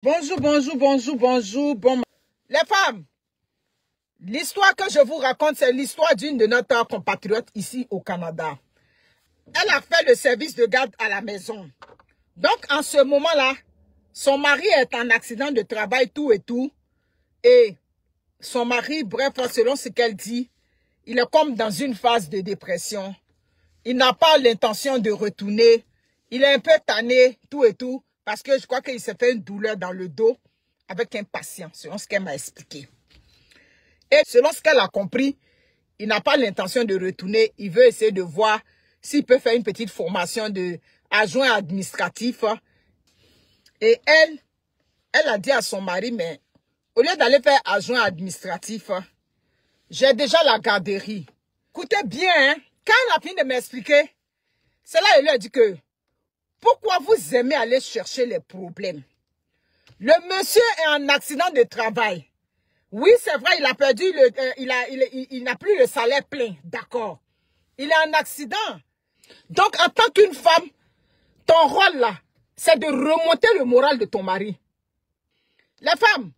Bonjour, bonjour, bonjour, bonjour. Bon, les femmes, l'histoire que je vous raconte, c'est l'histoire d'une de notre compatriote ici au Canada. Elle a fait le service de garde à la maison. Donc, en ce moment-là, son mari est en accident de travail, tout et tout. Et son mari, bref, selon ce qu'elle dit, il est comme dans une phase de dépression. Il n'a pas l'intention de retourner. Il est un peu tanné, tout et tout. Parce que je crois qu'il s'est fait une douleur dans le dos avec un patient, selon ce qu'elle m'a expliqué. Et selon ce qu'elle a compris, il n'a pas l'intention de retourner. Il veut essayer de voir s'il peut faire une petite formation d'adjoint administratif. Et elle a dit à son mari, mais au lieu d'aller faire adjoint administratif, j'ai déjà la garderie. Écoutez bien, hein, quand elle a fini de m'expliquer, c'est là qu'elle lui a dit que pourquoi vous aimez aller chercher les problèmes? Le monsieur est en accident de travail. Oui, c'est vrai, il a perdu il n'a plus le salaire plein, d'accord. Il est en accident. Donc, en tant qu'une femme, ton rôle là, c'est de remonter le moral de ton mari. Les femmes,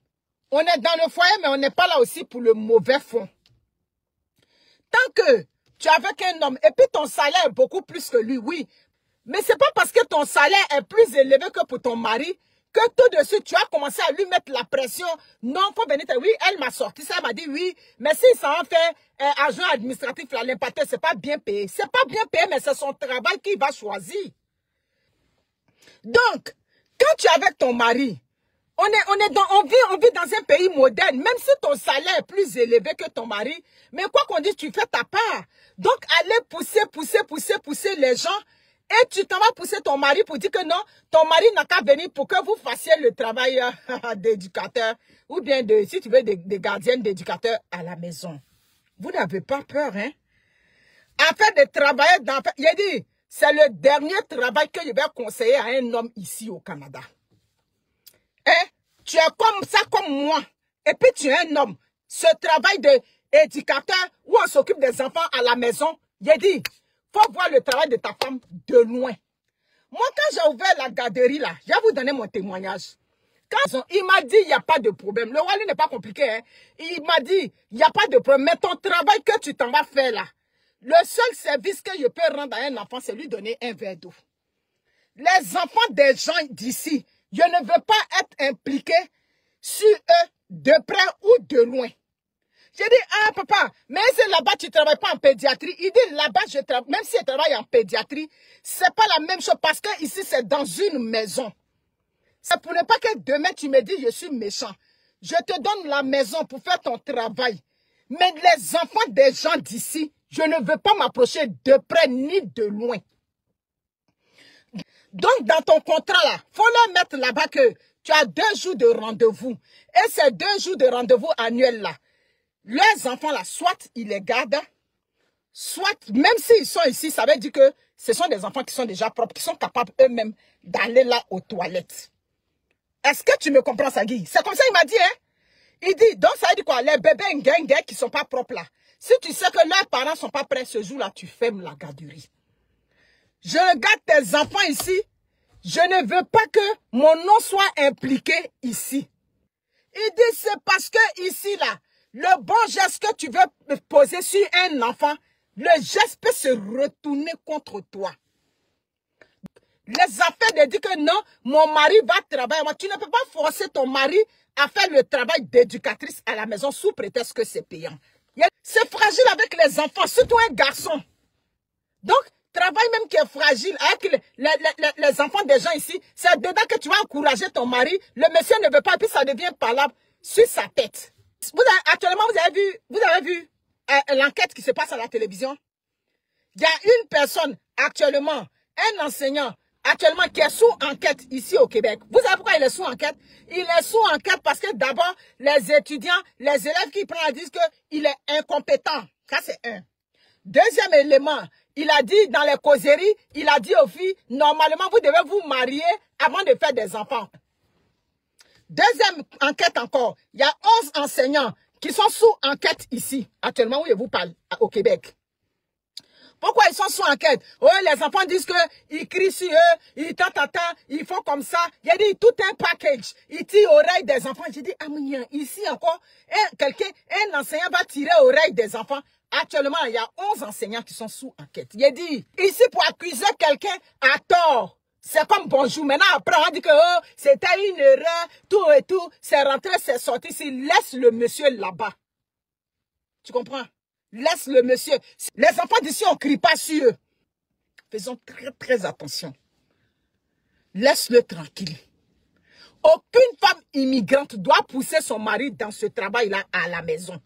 on est dans le foyer, mais on n'est pas là aussi pour le mauvais fond. Tant que tu es avec un homme et puis ton salaire est beaucoup plus que lui, oui. Mais c'est pas parce que ton salaire est plus élevé que pour ton mari que tout de suite tu as commencé à lui mettre la pression. Non, faut venir te... Oui, elle m'a sorti ça, elle m'a dit oui, mais si ça en fait agent administratif, l'impacteur, c'est pas bien payé. C'est pas bien payé, mais c'est son travail qu'il va choisir. Donc, quand tu es avec ton mari, on vit dans un pays moderne, même si ton salaire est plus élevé que ton mari, mais quoi qu'on dise, tu fais ta part. Donc, allez pousser les gens. Et tu t'en vas pousser ton mari pour dire que non, ton mari n'a qu'à venir pour que vous fassiez le travail d'éducateur ou bien, si tu veux, des gardiennes d'éducateurs à la maison. Vous n'avez pas peur, hein? Afin de travailler dans... Il a dit, c'est le dernier travail que je vais conseiller à un homme ici au Canada. Hein? Tu es comme ça, comme moi. Et puis tu es un homme. Ce travail d'éducateur où on s'occupe des enfants à la maison, il a dit... Faut voir le travail de ta femme de loin. Moi, quand j'ai ouvert la garderie, là, je vais vous donner mon témoignage. Quand il m'a dit, il n'y a pas de problème. Le Wally n'est pas compliqué. Hein? Il m'a dit, il n'y a pas de problème. Mais ton travail que tu t'en vas faire là, le seul service que je peux rendre à un enfant, c'est lui donner un verre d'eau. Les enfants des gens d'ici, je ne veux pas être impliqué sur eux de près ou de loin. J'ai dit, ah papa, mais c'est là-bas tu ne travailles pas en pédiatrie. Il dit, là-bas, je travaille, même si je travaille en pédiatrie, ce n'est pas la même chose parce que ici c'est dans une maison. C'est pour ne pas que demain tu me dis, je suis méchant. Je te donne la maison pour faire ton travail. Mais les enfants des gens d'ici, je ne veux pas m'approcher de près ni de loin. Donc, dans ton contrat là, il faut leur mettre là-bas que tu as 2 jours de rendez-vous. Et ces 2 jours de rendez-vous annuels là, les enfants là, soit ils les gardent, soit, même s'ils sont ici, ça veut dire que ce sont des enfants qui sont déjà propres, qui sont capables eux-mêmes d'aller là aux toilettes. Est-ce que tu me comprends ça, Guy? C'est comme ça il m'a dit, hein? Il dit, donc ça veut dire quoi? Les bébés ngengue qui ne sont pas propres là. Si tu sais que leurs parents ne sont pas prêts ce jour-là, tu fermes la garderie. Je regarde tes enfants ici. Je ne veux pas que mon nom soit impliqué ici. Il dit, c'est parce que ici là, le bon geste que tu veux poser sur un enfant, le geste peut se retourner contre toi. Les affaires de dire que non, mon mari va travailler. Tu ne peux pas forcer ton mari à faire le travail d'éducatrice à la maison sous prétexte que c'est payant. C'est fragile avec les enfants, surtout un garçon. Donc, travail même qui est fragile avec les enfants des gens ici, c'est dedans que tu vas encourager ton mari. Le monsieur ne veut pas, puis ça devient parlable sur sa tête. Actuellement, vous avez vu l'enquête qui se passe à la télévision. Il y a une personne actuellement, un enseignant actuellement qui est sous enquête ici au Québec. Vous savez pourquoi il est sous enquête? Il est sous enquête parce que d'abord, les étudiants, les élèves qui prennent disent qu'il est incompétent. Ça, c'est un. Deuxième élément, il a dit dans les causeries, il a dit aux filles, normalement, vous devez vous marier avant de faire des enfants. Deuxième enquête encore, il y a 11 enseignants qui sont sous enquête ici, actuellement où je vous parle, au Québec. Pourquoi ils sont sous enquête? Oh, les enfants disent que ils crient sur eux, ils ils font comme ça. Il y a dit tout un package. Ils tirent l'oreille des enfants. J'ai dit, ah, ici encore, un enseignant va tirer l'oreille des enfants. Actuellement, il y a 11 enseignants qui sont sous enquête. Il a dit, ici pour accuser quelqu'un à tort. C'est comme bonjour. Maintenant, après, on dit que oh, c'était une erreur, tout et tout. C'est rentré, c'est sorti. Laisse le monsieur là-bas. Tu comprends? Laisse le monsieur. Les enfants d'ici, on ne crie pas sur eux. Faisons très, très attention. Laisse-le tranquille. Aucune femme immigrante doit pousser son mari dans ce travail-là à la maison.